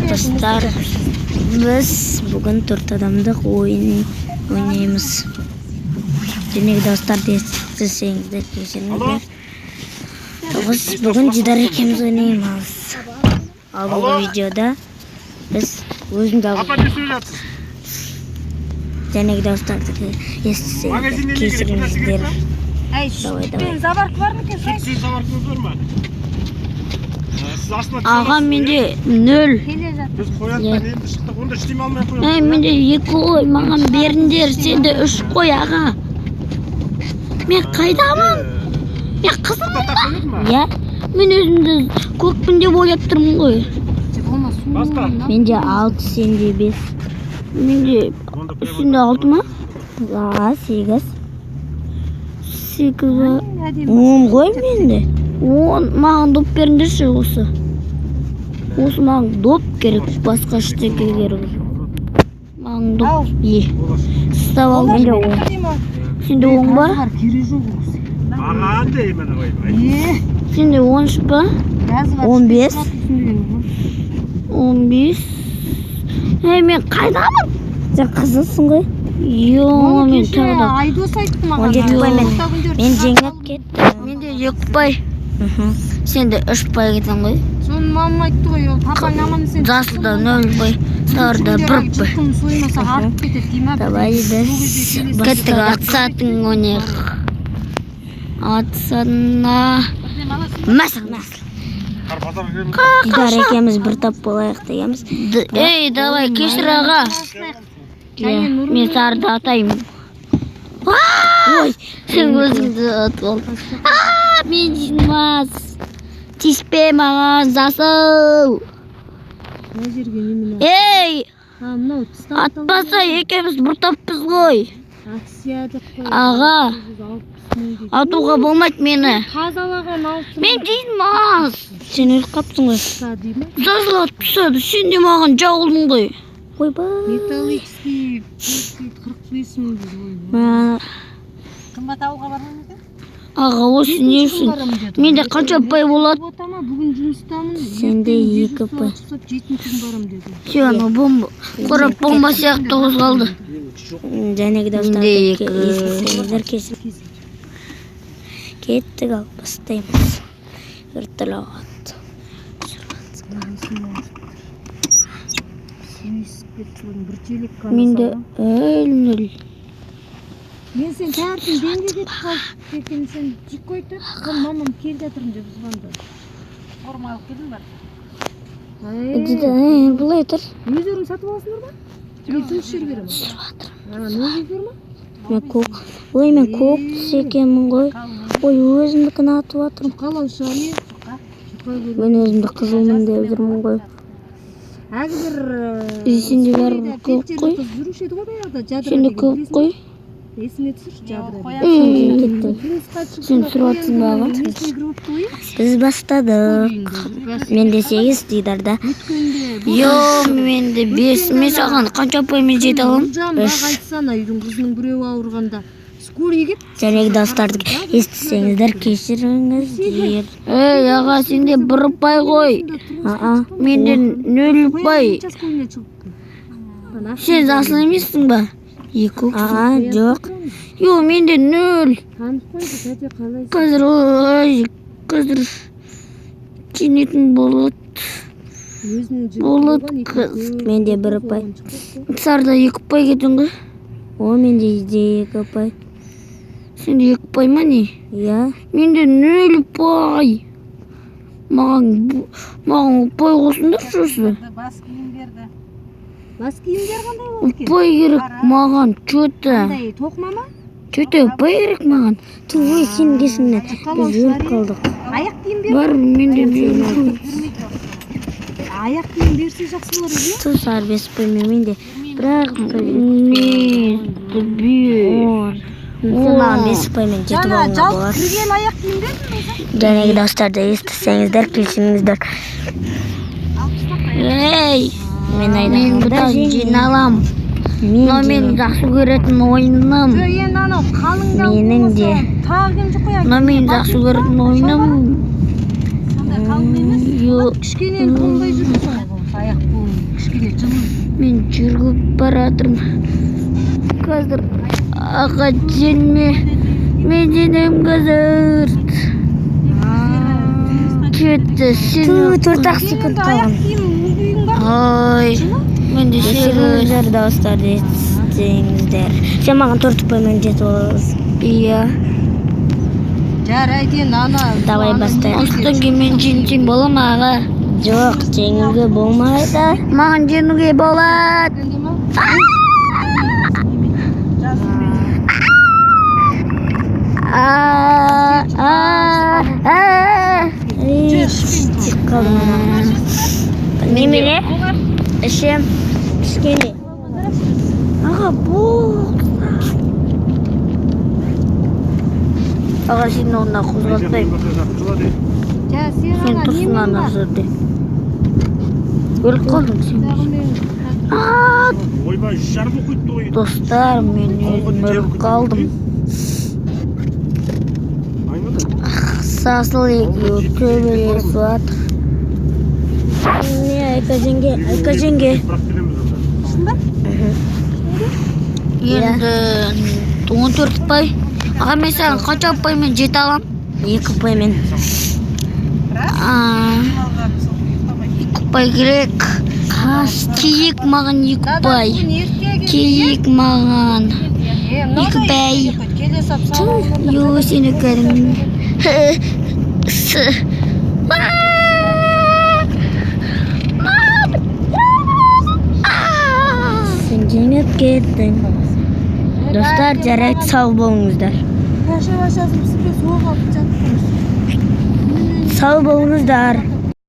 Dostlar, biz bugün 4 adamdıq oyun oynayımız. Demek dostlar desеңіздер кешіріңіздер. Biz bugün Jidar ikimiz oynayımız. Al bu videoda biz özümді alып. Demek dostlar desеңіздер кешіріңіздер. Sütün zavarkı var mı ki? Sütün zavarkı var mı? Ağa mende 0. Biz koyattan endi çıktık. Onda işlemi almay koyalım. Mende 2 koy, mаған беріңдер, сенде 3 koy ağa. Men қайдамын? Men қызымын. Ya, men özümді көкпін деп ойлап тұрмын ғой. Менде 6, сенде 5. Менде üstünde 6 mı? 8. 8 10 ғой менде. 10 маған доп беріңдерші осы. Осы маған доп керек, басқа ештеңе керек жоқ. Маған доп ұстап ал, менде 10. Сенде 10 ба? Маған деймін ойбай. Сенде 13 ба? 15. 15. Мен қайдамын? Сен қызылсың ғой? Жоқ, мен тағы. Айдос айтты маған. 17 пай мен жеңіп кеттім. Менде 2 пай. Сенде 3 пай кетен ғой. Соны мамам айтты ғой, ол папаң аман сен. Жасылда 0 пай, сарыда 1 пай. Жылқын соймаса артып кетеді дейм а. Давай біз кеттік атсатын ойнайық. Атсатына мәсіл. Жидар екеміз бір тап болайық дегеміз. Ей, давай кешір аға. Мен сарыда атаймын. Ой, сен өзіңді атып алдың. Мен жинмас. Тиспе маған засыл. Ей, атпаса екеміз бір таппыз ғой. Аға, атуға болмайды мені. Мен жинмас. Сен өліп қаптың ғой. Засыл атып түседі, сен де маған жауылдың ғой. Ойбай. Металлический 45 мың дейді. Қымбат ауға бармын екен? Аға, осы не үшін? Менде қанша пай болады? Бүгін жұмыстамын. Сенде 2 пай. 7 күн барам деді. Сен бомба, қорап бомба сияқты қозғалды. Жәнегі достар кеттік ал, бастаймыз. Үртілі ағат. Менде 0. Мен сен тәртін денге кетіп қалып кеткен сен жик қойды. Мамам келді жатырмын деп звонды. Форма алып келдің бар. Бұлай тұр. Өздерің сатып аласыңдар ба? Мен түнш жер беремін. Жүріп жатырмын. Нөздер ма? Мен көк. Ой, мен көк секемін ғой. Ой, өзімдікін атып жатырмын. Қалау шағын. Мен өзімді қызылмын деп жүрмін ғой. Сенде бәрі көп қой. Сенде көп қой. Есіне түсірші жадырады. Сен сұратсың бағы. Біз бастадық. Менде 8 Дидарда. Йо, менде 5. Мен саған қанша паймен жете алам? 3. Айтсана, үйдің қызының біреуі ауырғанда. Скорый кеп. Жәнегі достарды естісеңіздер кешіріңіздер. Ей, аға, сенде 1 пай ғой. Менде 0 пай. Сен жасыл емессің ба? 2. Жоқ. Йо, менде 0. Қазір кенетін болады. Қыз. Менде 1 пай. Сарда 2 пай кетің ғой. О, менде 2 пай. Сенде 2 пай ма не? Я. Менде 0 пай. Маған пай қосыңдар шосы. Бас киім берді. Бас киімдер қандай болды? Пай керек маған, чөті. Қандай, тоқма ма? Чөті, пай керек маған. Той сен кесіңнен. Біз өліп қалдық. Аяқ киім берді? Бар, менде өліп. Аяқ киім берсе жақсы болар еді? Тұсар 5 пай менде. Бірақ менде бүйір. Сен маған 5 паймен жетіп алуға Жалпы болады. кірген аяқ киім берді? Жәнегі достарды естісеңіздер, келсеңіздер. Ей, мен бұда жиналам. Мен жақсы көретін ойыным. Енді анау қалыңдау Менің де. Тағы кем жоқ қояды. Мен жақсы көретін ойыным. Сондай қалың емес. Кішкене қонбай жүрсің. аяқ қолым кішкене жылы. Мен жүргіп баратырмын. Қазір аға женме. Мен денем қазір. Кетті сен. 4 секунд қалған. Ой. Мен де сегіз. Дауыстар естеңіздер. Сен маған 4 ұпаймен жетіп аласың. Иә. Жарайды енді ана. Давай бастайық. Осыдан кейін мен жеңсем бола ма аға? Жоқ, жеңуге болмайды. Маған жеңуге болады. Немере? Ішем кішкене. Аға, бұл. Аға, сен онда қозғалтпаймын. Сен тұрсын ана жерде. Өліп қалдың сен. Ойбай, жарып оқиды ғой. Достар, мен өліп қалдым. Сасыл екеуі төбелесіп жатыр. Не, Айка жеңге. Енді 14 ұпай. Аға, мен саған қанша ұпаймен жете алам? 2 ұпаймен. 2 ұпай керек. Кейік маған 2 ұпай. Кейік маған 2 ұпай. Йо, сені кәрім. Сен жеңіп кеттің. Достар, жарайды, сау болыңыздар. Yaşa yaşasın, size soğuk alıp çattınız. Sağ olunuzlar.